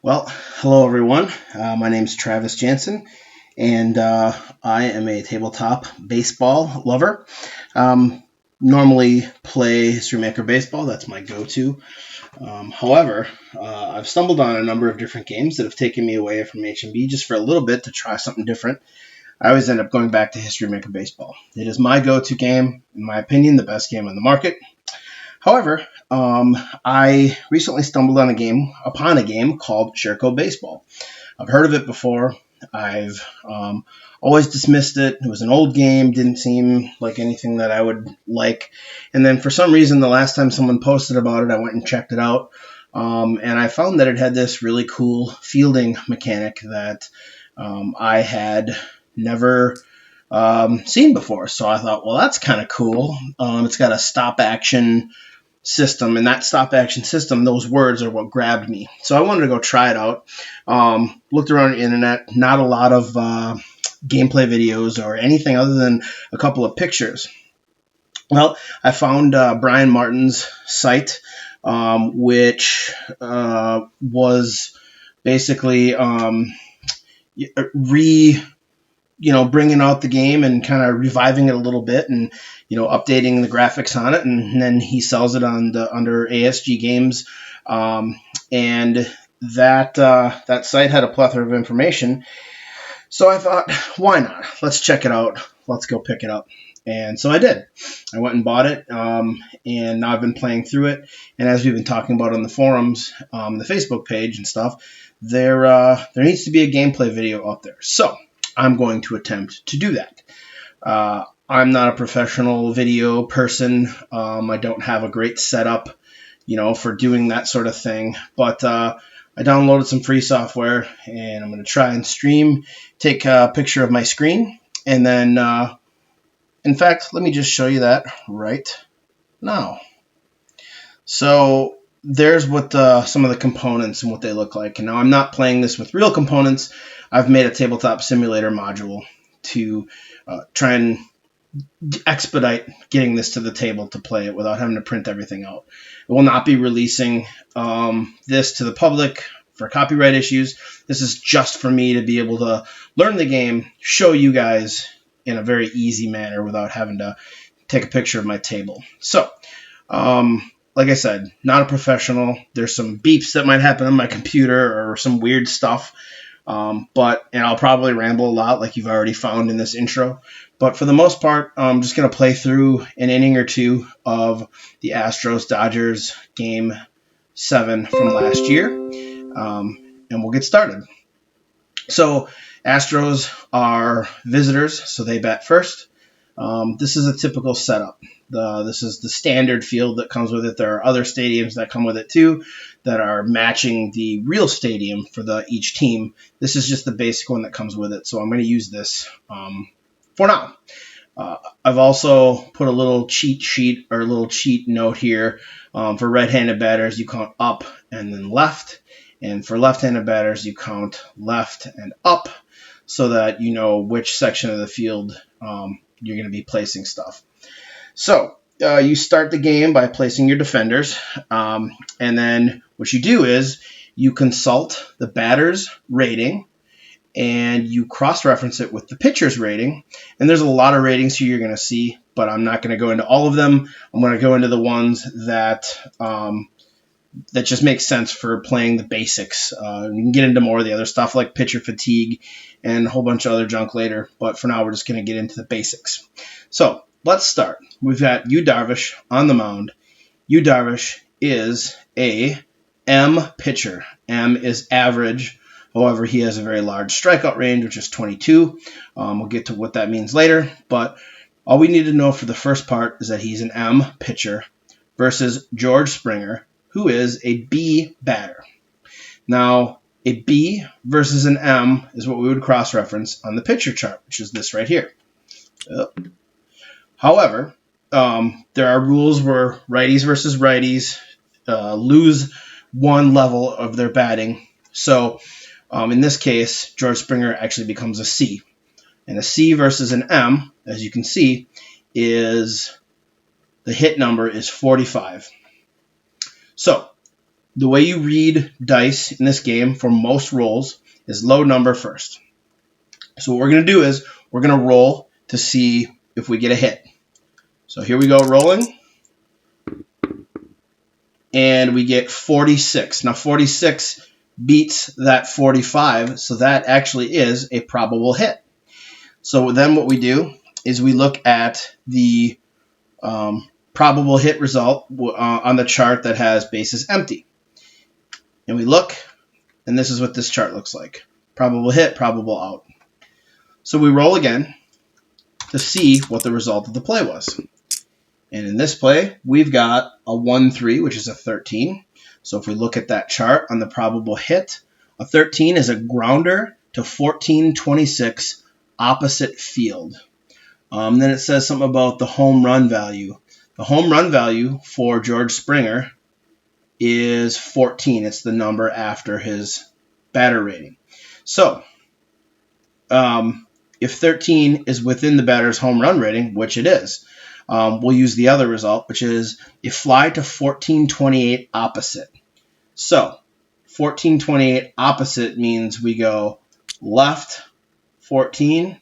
Well, hello everyone. My name is Travis Jansen, and I am a tabletop baseball lover. Um, Normally play SherCo Baseball. That's my go-to. However, I've stumbled on a number of different games that have taken me away from H&B just for a little bit to try something different. I always end up going back to History Maker Baseball. It is my go-to game, in my opinion, the best game on the market. However, I recently stumbled upon a game called SherCo Baseball. I've heard of it before. I've always dismissed it. It was an old game, didn't seem like anything that I would like. And then for some reason, the last time someone posted about it, I went and checked it out. And I found that it had this really cool fielding mechanic that I had never seen before. So I thought, well, that's kind of cool. It's got a stop action system, and that stop action system, those words are what grabbed me. So I wanted to go try it out. Looked around the internet, not a lot of gameplay videos or anything other than a couple of pictures. Well, I found Brian Martin's site, which was basically bringing out the game and kind of reviving it a little bit and, updating the graphics on it. And then he sells it under ASG Games. And that site had a plethora of information. So I thought, why not? Let's check it out. Let's go pick it up. And so I did. I went and bought it, and now I've been playing through it. And as we've been talking about on the forums, the Facebook page and stuff, there needs to be a gameplay video out there. So I'm going to attempt to do that. I'm not a professional video person. I don't have a great setup, for doing that sort of thing. But I downloaded some free software, and I'm going to try and stream, take a picture of my screen, and then, in fact, let me just show you that right now. So there's what some of the components and what they look like. And now I'm not playing this with real components. I've made a Tabletop Simulator module to try and expedite getting this to the table to play it without having to print everything out. It will not be releasing this to the public for copyright issues. This is just for me to be able to learn the game, show you guys in a very easy manner without having to take a picture of my table. So, like I said, not a professional. There's some beeps that might happen on my computer or some weird stuff. And I'll probably ramble a lot like you've already found in this intro. But for the most part, I'm just going to play through an inning or two of the Astros-Dodgers Game 7 from last year. And we'll get started. So Astros are visitors, so they bat first. This is a typical setup. This is the standard field that comes with it. There are other stadiums that come with it too that are matching the real stadium for each team. This is just the basic one that comes with it, so I'm going to use this for now. I've also put a little cheat sheet or a little cheat note here. For right-handed batters, you count up and then left. And for left-handed batters, you count left and up so that you know which section of the field you're going to be placing stuff. So you start the game by placing your defenders, and then what you do is you consult the batter's rating, and you cross-reference it with the pitcher's rating. And there's a lot of ratings here you're going to see, but I'm not going to go into all of them. I'm going to go into the ones that just make sense for playing the basics. You can get into more of the other stuff like pitcher fatigue and a whole bunch of other junk later, but for now we're just going to get into the basics. So let's start. We've got Yu Darvish on the mound. Yu Darvish is a M pitcher. M is average. However, he has a very large strikeout range, which is 22. We'll get to what that means later, but all we need to know for the first part is that he's an M pitcher versus George Springer, who is a B batter. Now, a B versus an M is what we would cross-reference on the pitcher chart, which is this right here. However, there are rules where righties versus righties lose one level of their batting. So, in this case, George Springer actually becomes a C. And a C versus an M, as you can see, is the hit number is 45. So the way you read dice in this game for most rolls is low number first. So what we're going to do is we're going to roll to see if we get a hit. So here we go, rolling. And we get 46. Now 46 beats that 45, so that actually is a probable hit. So then what we do is we look at the probable hit result on the chart that has bases empty. And we look, and this is what this chart looks like. Probable hit, probable out. So we roll again to see what the result of the play was. And in this play, we've got a 1-3, which is a 13. So if we look at that chart on the probable hit, a 13 is a grounder to 1426 opposite field. Then it says something about the home run value. The home run value for George Springer is 14. It's the number after his batter rating. So if 13 is within the batter's home run rating, which it is, we'll use the other result, which is a fly to 1428 opposite. So 1428 opposite means we go left 14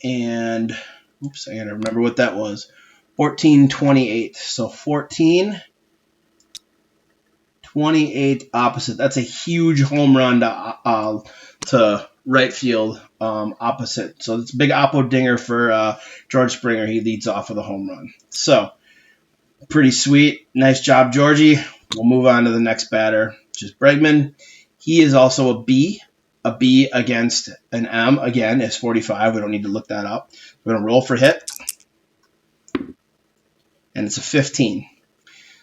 and, oops, I got to remember what that was, 1428. So 1428 opposite. That's a huge home run to right field opposite. So it's a big oppo dinger for George Springer. He leads off with a home run. So pretty sweet. Nice job, Georgie. We'll move on to the next batter, which is Bregman. He is also a B. A B against an M, again, is 45. We don't need to look that up. We're going to roll for hit. And it's a 15.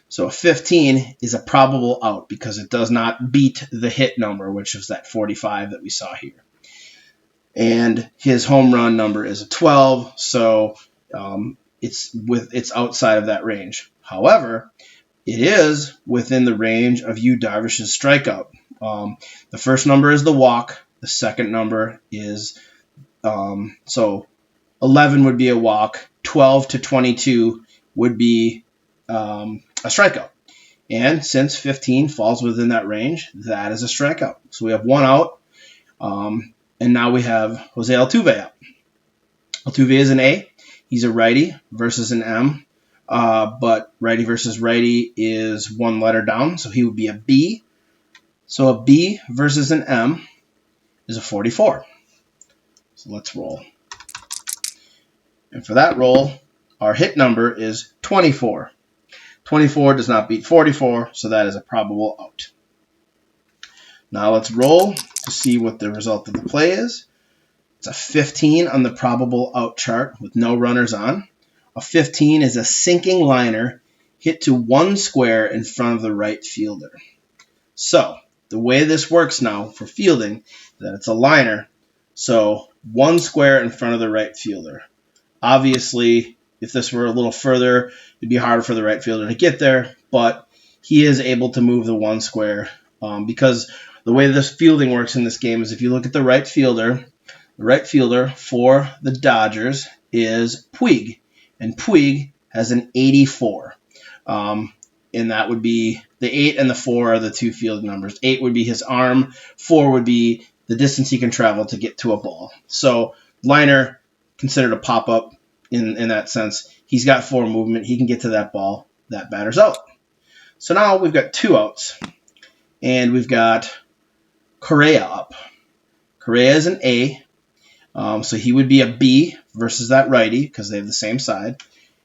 So a 15 is a probable out because it does not beat the hit number, which is that 45 that we saw here. And his home run number is a 12, so it's outside of that range. However, it is within the range of Yu Darvish's strikeout. The first number is the walk. The second number is, so 11 would be a walk. 12 to 22 would be a strikeout. And since 15 falls within that range, that is a strikeout. So we have one out. And now we have Jose Altuve out. Altuve is an A. He's a righty versus an M. But righty versus righty is one letter down, so he would be a B. So a B versus an M is a 44. So let's roll. And for that roll, our hit number is 24. 24 does not beat 44, so that is a probable out. Now let's roll to see what the result of the play is. It's a 15 on the probable out chart with no runners on. A 15 is a sinking liner hit to one square in front of the right fielder. So the way this works now for fielding is that it's a liner, so one square in front of the right fielder. Obviously, if this were a little further, it'd be harder for the right fielder to get there, but he is able to move the one square because the way this fielding works in this game is if you look at the right fielder for the Dodgers is Puig, and Puig has an 84. And that would be the 8 and the 4 are the two field numbers. 8 would be his arm. 4 would be the distance he can travel to get to a ball. So liner, considered a pop-up in that sense. He's got 4 movement. He can get to that ball. That batter's out. So now we've got 2 outs. And we've got Correa up. Correa is an A. So he would be a B versus that righty because they have the same side.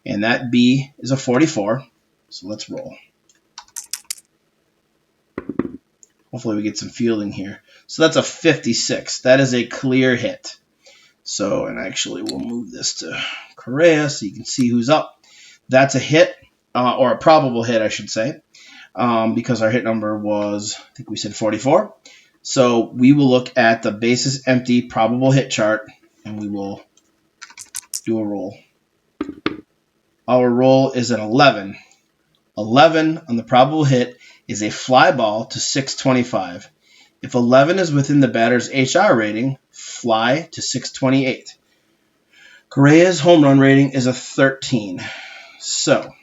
And that B is a 44. So let's roll. Hopefully we get some fielding here. So that's a 56. That is a clear hit. So, and actually we'll move this to Correa so you can see who's up. That's a hit, or a probable hit, I should say, because our hit number was, I think we said 44. So we will look at the bases empty probable hit chart, and we will do a roll. Our roll is an 11. 11 on the probable hit is a fly ball to 625. If 11 is within the batter's HR rating, fly to 628. Correa's home run rating is a 13. So,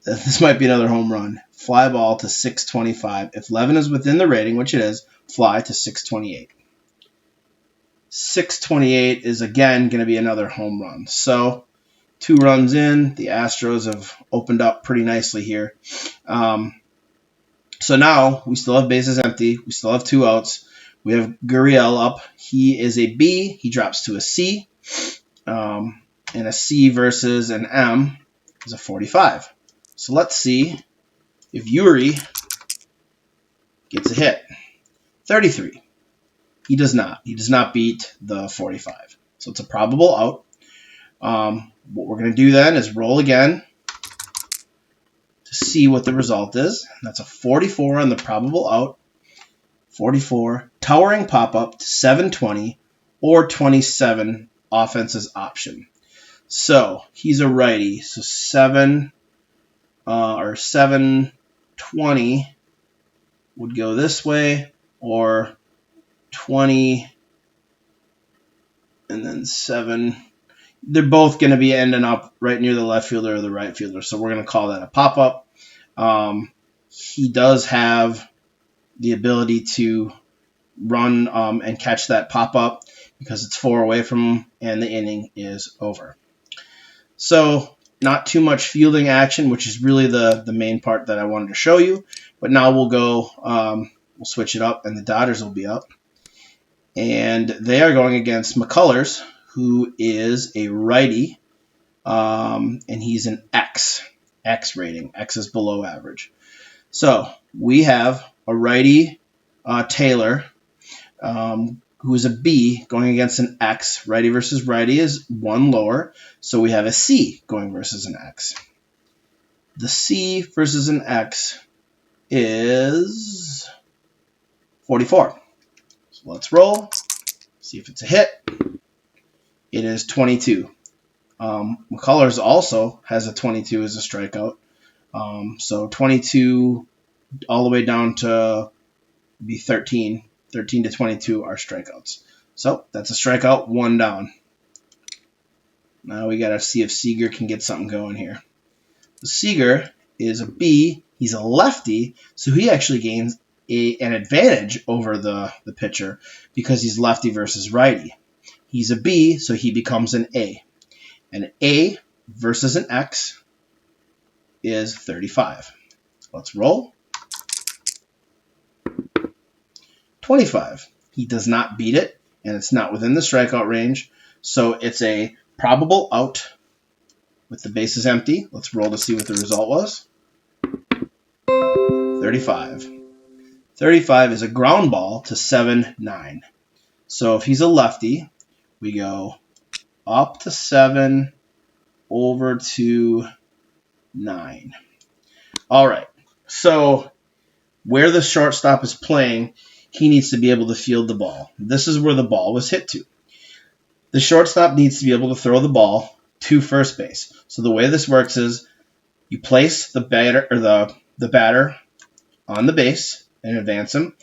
this might be another home run. fly ball to 625. If 11 is within the rating, which it is, fly to 628. 628 is again going to be another home run. So 2 runs in, the Astros have opened up pretty nicely here. So now we still have bases empty. We still have 2 outs. We have Gurriel up. He is a B. He drops to a C. And a C versus an M is a 45. So let's see if Yuri gets a hit. 33. He does not. He does not beat the 45. So it's a probable out. What we're going to do then is roll again to see what the result is. That's a 44 on the probable out. 44. Towering pop-up to 720 or 27 offense's option. So he's a righty. So 720 would go this way, or 20 and then 7. They're both going to be ending up right near the left fielder or the right fielder, so we're going to call that a pop-up. He does have the ability to run and catch that pop-up because it's 4 away from him, and the inning is over. So not too much fielding action, which is really the main part that I wanted to show you. But now we'll go, we'll switch it up, and the Dodgers will be up. And they are going against McCullers, who is a righty, and he's an X rating. X is below average. So we have a righty, Taylor, who is a B going against an X. Righty versus righty is 1 lower, so we have a C going versus an X. The C versus an X is 44. So let's roll, see if it's a hit. It is 22. McCullers also has a 22 as a strikeout. So 22 all the way down to be 13. 13 to 22 are strikeouts. So that's a strikeout, 1 down. Now we got to see if Seager can get something going here. Seager is a B. He's a lefty, so he actually gains an advantage over the pitcher because he's lefty versus righty. He's a B, so he becomes an A. And an A versus an X is 35. Let's roll. 25. He does not beat it, and it's not within the strikeout range, so it's a probable out with the bases empty. Let's roll to see what the result was. 35. 35 is a ground ball to 7-9. So if he's a lefty, we go up to 7, over to 9. All right, so where the shortstop is playing, he needs to be able to field the ball. This is where the ball was hit to. The shortstop needs to be able to throw the ball to first base. So the way this works is you place the batter or the batter on the base and advance him.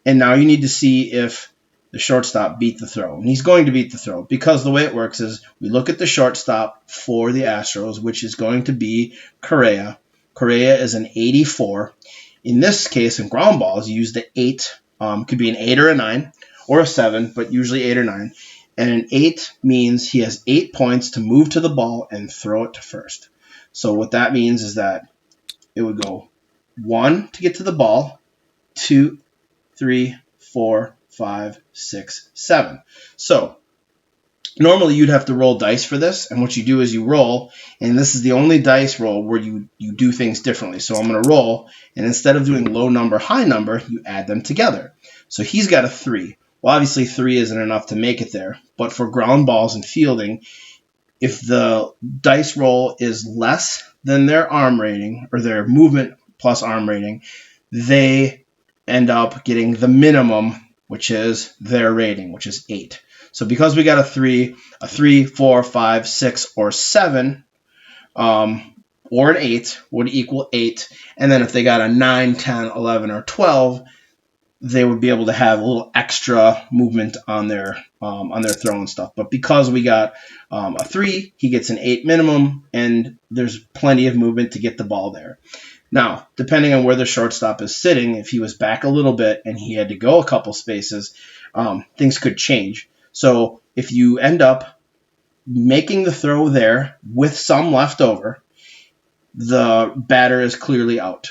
And now you need to see if the shortstop beat the throw. And he's going to beat the throw because the way it works is we look at the shortstop for the Astros, which is going to be Correa. Correa is an 84. In this case, in ground balls, you use the 8. Could be an 8 or a 9 or a 7, but usually 8 or 9. And an 8 means he has 8 points to move to the ball and throw it to first. So what that means is that it would go 1 to get to the ball, 2, 3, 4, 5, 6, 7. So normally you'd have to roll dice for this, and what you do is you roll, and this is the only dice roll where you do things differently. So I'm going to roll, and instead of doing low number, high number, you add them together. So he's got a 3. Well, obviously 3 isn't enough to make it there, but for ground balls and fielding, if the dice roll is less than their arm rating, or their movement plus arm rating, they end up getting the minimum, which is their rating, which is 8. So because we got a 3, 4, 5, 6, or 7, or an 8 would equal 8. And then if they got a 9, 10, 11, or 12, they would be able to have a little extra movement on their throw and stuff. But because we got a 3, he gets an 8 minimum, and there's plenty of movement to get the ball there. Now, depending on where the shortstop is sitting, if he was back a little bit and he had to go a couple spaces, things could change. So if you end up making the throw there with some left over, the batter is clearly out,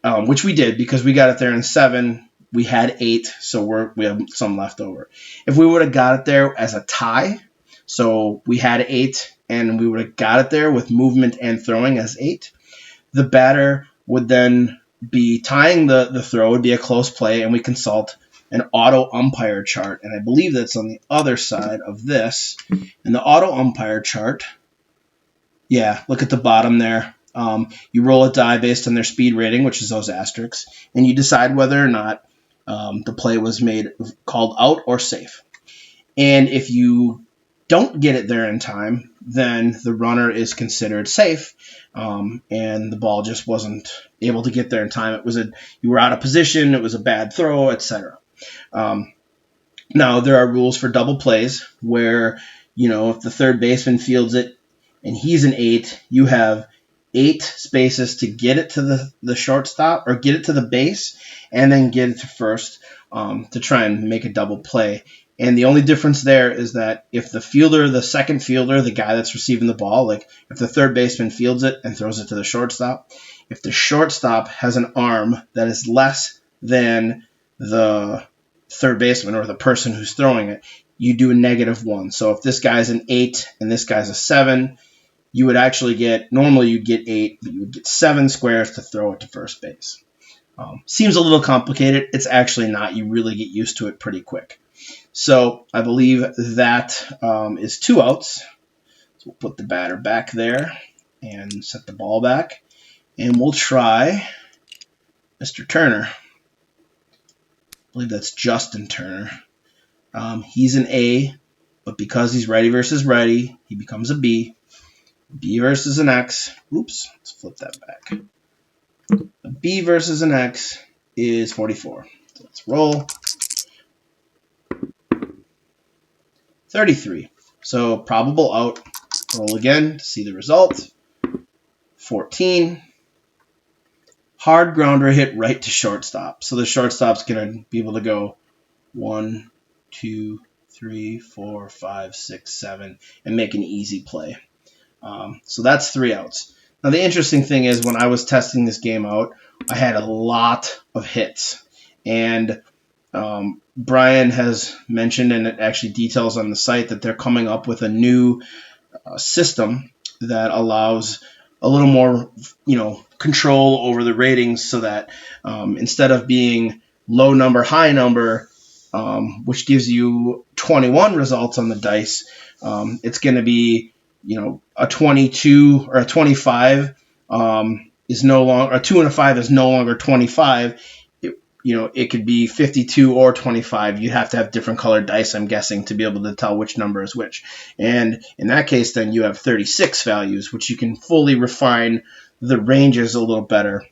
which we did because we got it there in 7. We had 8, so we have some left over. If we would have got it there as a tie, so we had 8 and we would have got it there with movement and throwing as 8, the batter would then be tying the throw, would be a close play, and we consult an auto umpire chart. And I believe that's on the other side of this. And the auto umpire chart, yeah, look at the bottom there. You roll a die based on their speed rating, which is those asterisks, and you decide whether or not the play was called out or safe. And if you don't get it there in time, then the runner is considered safe, and the ball just wasn't able to get there in time. You were out of position, it was a bad throw, etc. Now there are rules for double plays where, if the third baseman fields it and he's an 8, you have 8 spaces to get it to the shortstop or get it to the base and then get it to first to try and make a double play. And the only difference there is that if the second fielder, the guy that's receiving the ball, like if the third baseman fields it and throws it to the shortstop, if the shortstop has an arm that is less than the third baseman or the person who's throwing it, you do a -1. So if this guy's an 8 and this guy's a 7, you would actually normally you'd get 8, but you would get 7 squares to throw it to first base. Seems a little complicated. It's actually not. You really get used to it pretty quick. So I believe that is 2 outs. So we'll put the batter back there and set the ball back. And we'll try Mr. Turner. I believe that's Justin Turner. He's an A, but because he's righty versus righty, he becomes a B. B versus an X. Oops, let's flip that back. A B versus an X is 44. So let's roll. 33. So probable out. Roll again to see the result. 14. Hard grounder hit right to shortstop. So the shortstop's going to be able to go 1, 2, 3, 4, 5, 6, 7 and make an easy play. So that's 3 outs. Now the interesting thing is when I was testing this game out, I had a lot of hits. And Brian has mentioned, and it actually details on the site, that they're coming up with a new system that allows a little more, control over the ratings so that instead of being low number, high number, which gives you 21 results on the dice, it's going to be, a 22 or a 25 is no longer, a 2 and a 5 is no longer 25. It could be 52 or 25. You have to have different colored dice, I'm guessing, to be able to tell which number is which. And in that case, then you have 36 values, which you can fully refine the ranges a little better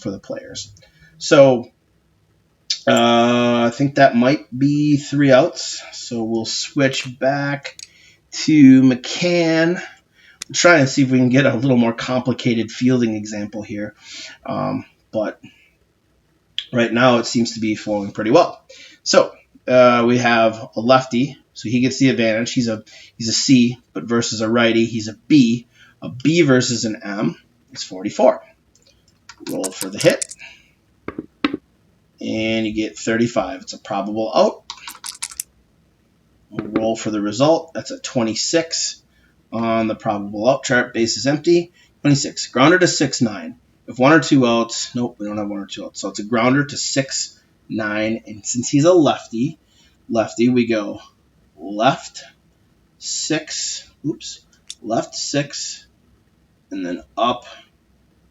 for the players. So I think that might be 3 outs. So we'll switch back to McCann. We'll try and see if we can get a little more complicated fielding example here. But right now, it seems to be flowing pretty well. So we have a lefty, so he gets the advantage. He's a C, but versus a righty, he's a B. A B versus an M is 44. Roll for the hit, and you get 35. It's a probable out. We'll roll for the result. That's a 26 on the probable out chart. Base is empty. 26. Grounder to 6-9. If 1 or 2 outs, nope, we don't have 1 or 2 outs. So it's a grounder to 6-9. And since he's a lefty, we go left 6, left 6, and then up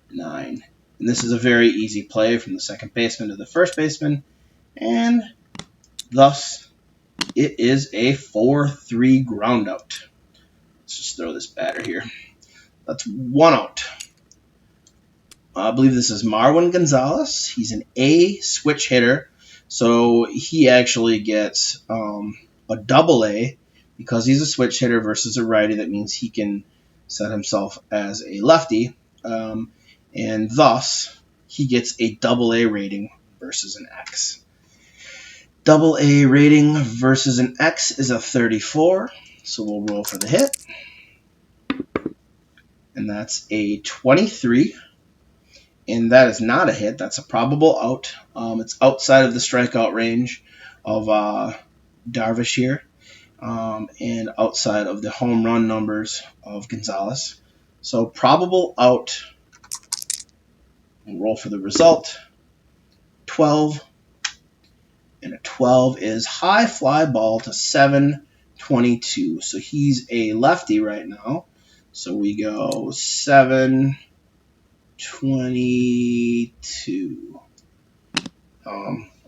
9. And this is a very easy play from the second baseman to the first baseman. And thus, it is a 4-3 ground out. Let's just throw this batter here. That's 1 out. I believe this is Marwin Gonzalez. He's an A switch hitter, so he actually gets a double A because he's a switch hitter versus a righty. That means he can set himself as a lefty. and thus he gets a AA rating versus an X. AA rating versus an X is a 34, so we'll roll for the hit. And that's a 23. And that is not a hit. That's a probable out. It's outside of the strikeout range of Darvish here, and outside of the home run numbers of Gonzalez. So probable out. We'll roll for the result. 12. And a 12 is high fly ball to 722. So he's a lefty right now. So we go 722.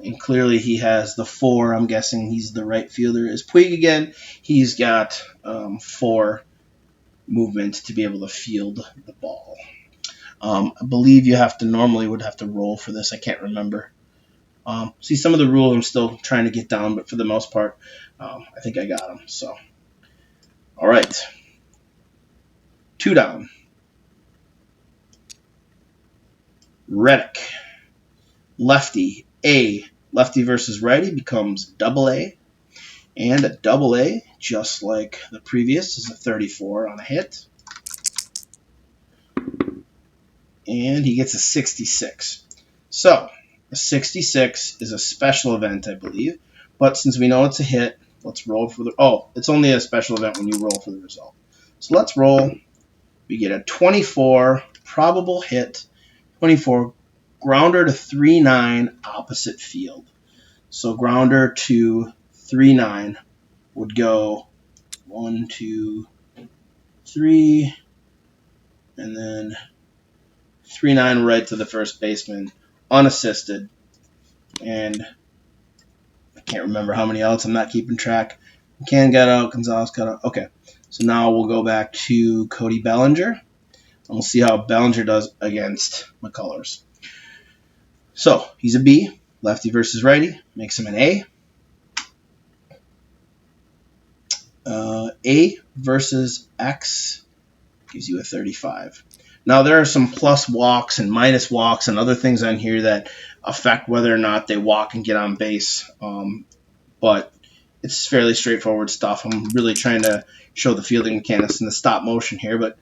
And clearly he has the 4. I'm guessing he's the right fielder. Is Puig again? He's got 4 movement to be able to field the ball. I believe you normally would have to roll for this. I can't remember. See, some of the rules I'm still trying to get down, but for the most part, I think I got them. So, all right. 2 down. Reddick. Lefty. A. Lefty versus righty becomes AA. And a AA, just like the previous, is a 34 on a hit. And he gets a 66. So, a 66 is a special event, I believe. But since we know it's a hit, let's roll for the... Oh, it's only a special event when you roll for the result. So let's roll. We get a 24, probable hit. 24, grounder to 3-9, opposite field. So grounder to 3-9 would go 1, 2, 3, and then 3-9 right to the first baseman, unassisted. And I can't remember how many outs. I'm not keeping track. McCann got out. Gonzalez got out. Okay. So now we'll go back to Cody Bellinger. And we'll see how Bellinger does against McCullers. So he's a B. Lefty versus righty. Makes him an A. A versus X gives you a 35. Now, there are some plus walks and minus walks and other things on here that affect whether or not they walk and get on base. But it's fairly straightforward stuff. I'm really trying to show the fielding mechanics in the stop motion here, but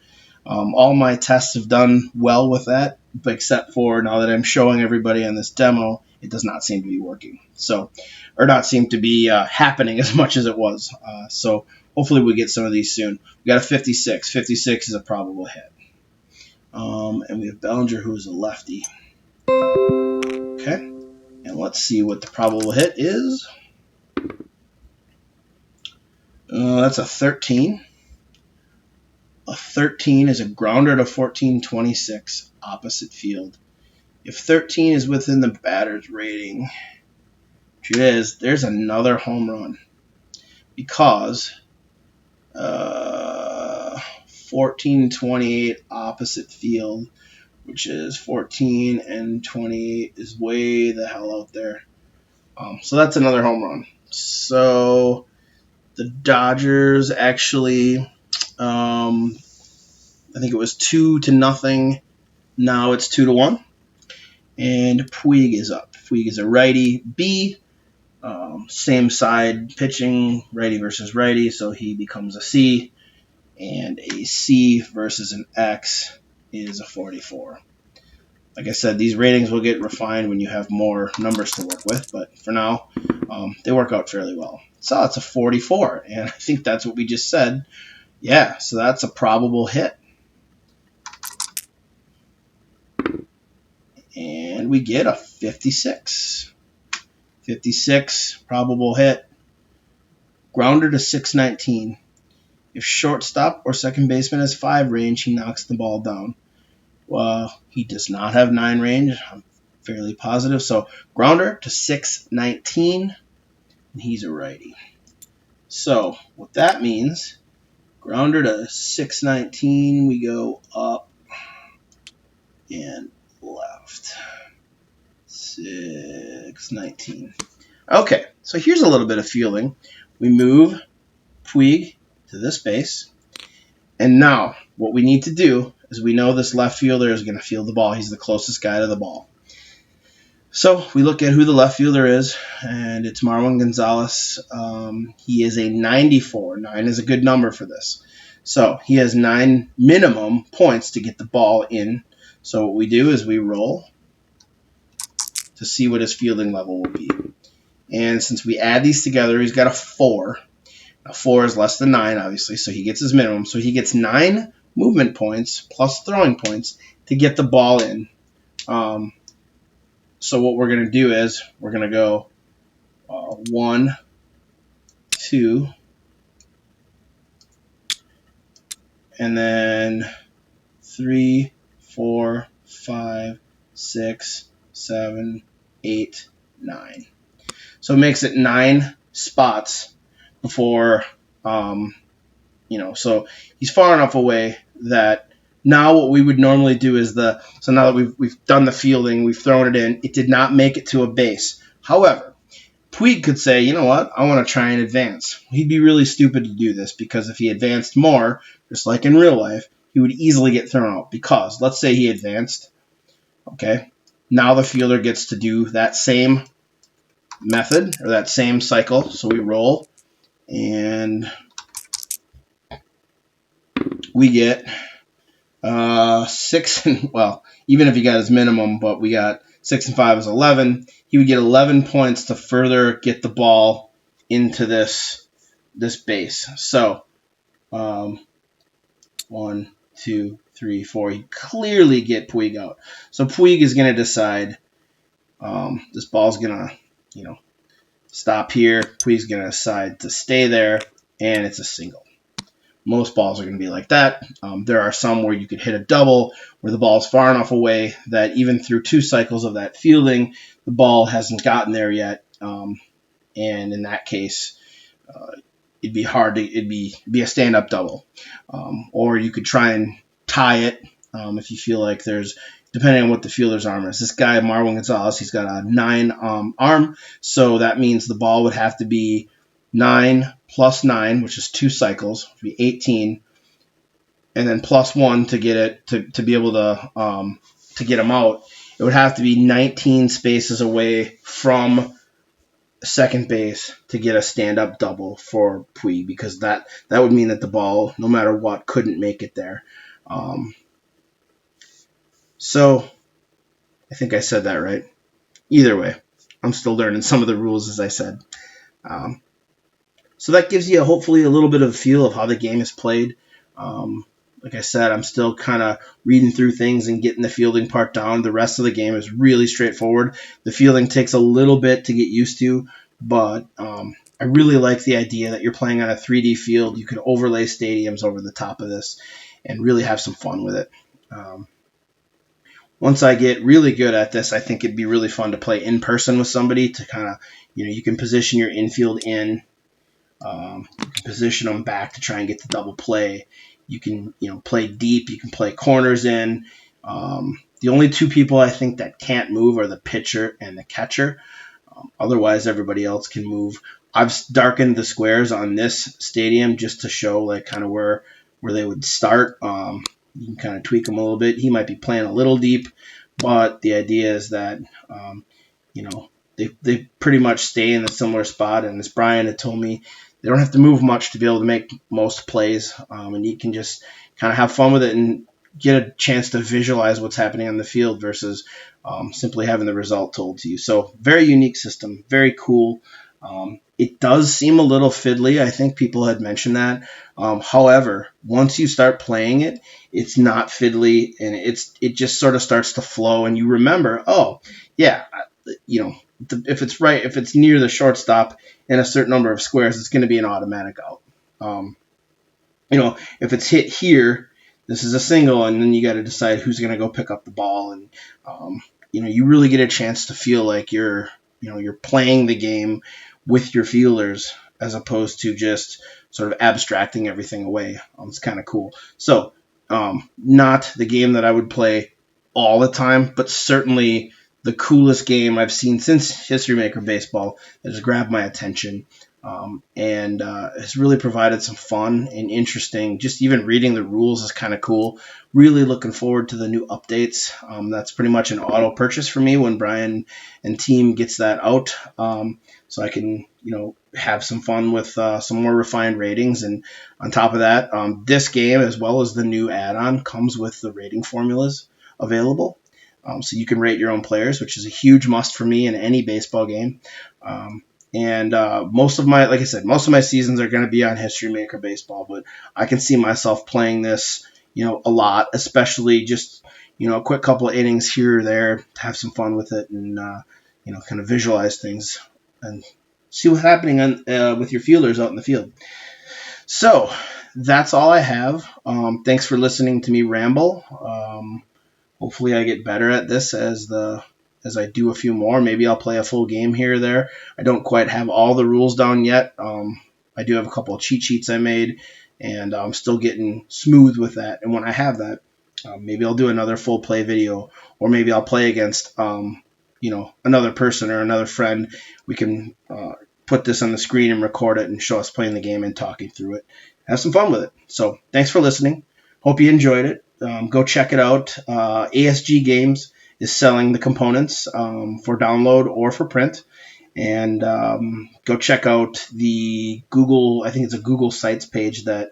all my tests have done well with that, except for now that I'm showing everybody on this demo, it does not seem to be working. So, or not seem to be happening as much as it was. So hopefully we get some of these soon. We got a 56. 56 is a probable hit. And we have Bellinger, who is a lefty. Okay. And let's see what the probable hit is. That's a 13. A 13 is a grounder to 1426, opposite field. If 13 is within the batter's rating, which it is, there's another home run. Because 1428 opposite field, which is 14 and 28 is way the hell out there. So that's another home run. So the Dodgers actually, I think it was 2-0. Now it's 2-1. And Puig is up. Puig is a righty. B, same side pitching, righty versus righty, so he becomes a C. And a C versus an X is a 44. Like I said, these ratings will get refined when you have more numbers to work with, but for now, they work out fairly well. So it's a 44, and I think that's what we just said. Yeah, so that's a probable hit. And we get a 56. 56, probable hit. Grounder to 619. If shortstop or second baseman has 5 range, he knocks the ball down. Well, he does not have 9 range. I'm fairly positive. So grounder to 619, and he's a righty. So what that means, grounder to 619, we go up and left. 619. Okay, so here's a little bit of fielding. We move Puig to this base. And now what we need to do as we know, this left fielder is going to field the ball. He's the closest guy to the ball. So we look at who the left fielder is, and it's Marwin Gonzalez. He is a 94. 9 is a good number for this. So he has 9 minimum points to get the ball in. So what we do is we roll to see what his fielding level will be. And since we add these together, he's got a 4. Now 4 is less than 9, obviously, so he gets his minimum. So he gets 9 movement points plus throwing points to get the ball in. So what we're going to do is we're going to go 1, 2, and then 3, 4, 5, 6, 7, 8, 9. So it makes it 9 spots before, so he's far enough away that now what we would normally do is so now that we've done the fielding, we've thrown it in, it did not make it to a base. However, Puig could say, you know what, I want to try and advance. He'd be really stupid to do this because if he advanced more, just like in real life, he would easily get thrown out because let's say he advanced, okay, now the fielder gets to do that same method or that same cycle. So we roll and we get 6 and, well, even if he got his minimum, but we got 6 and 5 is 11. He would get 11 points to further get the ball into this base. So 1, 2, 3, 4. He clearly get Puig out. So Puig is going to decide this ball's going to, stop here. Puig's going to decide to stay there, and it's a single. Most balls are going to be like that. There are some where you could hit a double where the ball's far enough away that even through 2 cycles of that fielding, the ball hasn't gotten there yet. And in that case, it'd be hard to it'd be a stand-up double. Or you could try and tie it if you feel like there's, depending on what the fielder's arm is. This guy, Marwin Gonzalez, he's got a 9 arm, so that means the ball would have to be 9 plus 9, which is 2 cycles, would be 18, and then plus 1 to get it to be able to get him out. It would have to be 19 spaces away from second base to get a stand-up double for Puig, because that would mean that the ball, no matter what, couldn't make it there. So I think I said that right. Either way, I'm still learning some of the rules, as I said. So that gives you hopefully a little bit of a feel of how the game is played. Like I said, I'm still kind of reading through things and getting the fielding part down. The rest of the game is really straightforward. The fielding takes a little bit to get used to, but I really like the idea that you're playing on a 3D field. You can overlay stadiums over the top of this and really have some fun with it. Once I get really good at this, I think it'd be really fun to play in person with somebody to kind of, you can position your infield in. You can position them back to try and get the double play. You can, play deep. You can play corners in. The only 2 people I think that can't move are the pitcher and the catcher. Otherwise, everybody else can move. I've darkened the squares on this stadium just to show like kind of where they would start. You can kind of tweak them a little bit. He might be playing a little deep, but the idea is that, they pretty much stay in a similar spot. And as Brian had told me, they don't have to move much to be able to make most plays. And you can just kind of have fun with it and get a chance to visualize what's happening on the field versus simply having the result told to you. So very unique system, very cool. It does seem a little fiddly. I think people had mentioned that. However, once you start playing it, it's not fiddly, and it just sort of starts to flow, and you remember, if it's near the shortstop in a certain number of squares, it's going to be an automatic out. If it's hit here, this is a single, and then you got to decide who's going to go pick up the ball, and you really get a chance to feel like you're playing the game with your fielders as opposed to just sort of abstracting everything away. It's kind of cool. So, not the game that I would play all the time, but certainly the coolest game I've seen since History Maker Baseball that has grabbed my attention. and has really provided some fun and interesting. Just even reading the rules is kind of cool. Really looking forward to the new updates. That's pretty much an auto purchase for me when Brian and team gets that out, so I can have some fun with some more refined ratings. And on top of that, this game as well as the new add-on comes with the rating formulas available. So you can rate your own players, which is a huge must for me in any baseball game. And most of my, like I said, most of my seasons are going to be on History Maker Baseball, but I can see myself playing this, a lot, especially just, a quick couple of innings here or there, have some fun with it, and kind of visualize things and see what's happening with your fielders out in the field. So that's all I have. Thanks for listening to me ramble. Hopefully I get better at this as I do a few more. Maybe I'll play a full game here or there. I don't quite have all the rules down yet. I do have a couple of cheat sheets I made, and I'm still getting smooth with that. And when I have that, maybe I'll do another full play video, or maybe I'll play against another person or another friend. We can put this on the screen and record it and show us playing the game and talking through it. Have some fun with it. So thanks for listening. Hope you enjoyed it. Go check it out. ASG Games is selling the components for download or for print. And go check out the Google, I think it's a Google Sites page that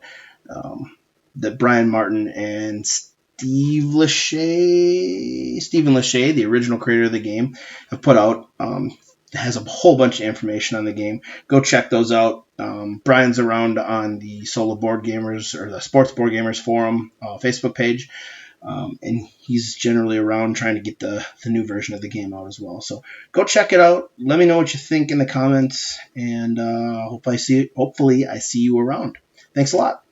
Brian Martin and Stephen Lachey, the original creator of the game, have put out. It has a whole bunch of information on the game. Go check those out. Brian's around on the Solo Board Gamers or the Sports Board Gamers Forum Facebook page. And he's generally around trying to get the new version of the game out as well. So go check it out. Let me know what you think in the comments, and hopefully I see you around. Thanks a lot.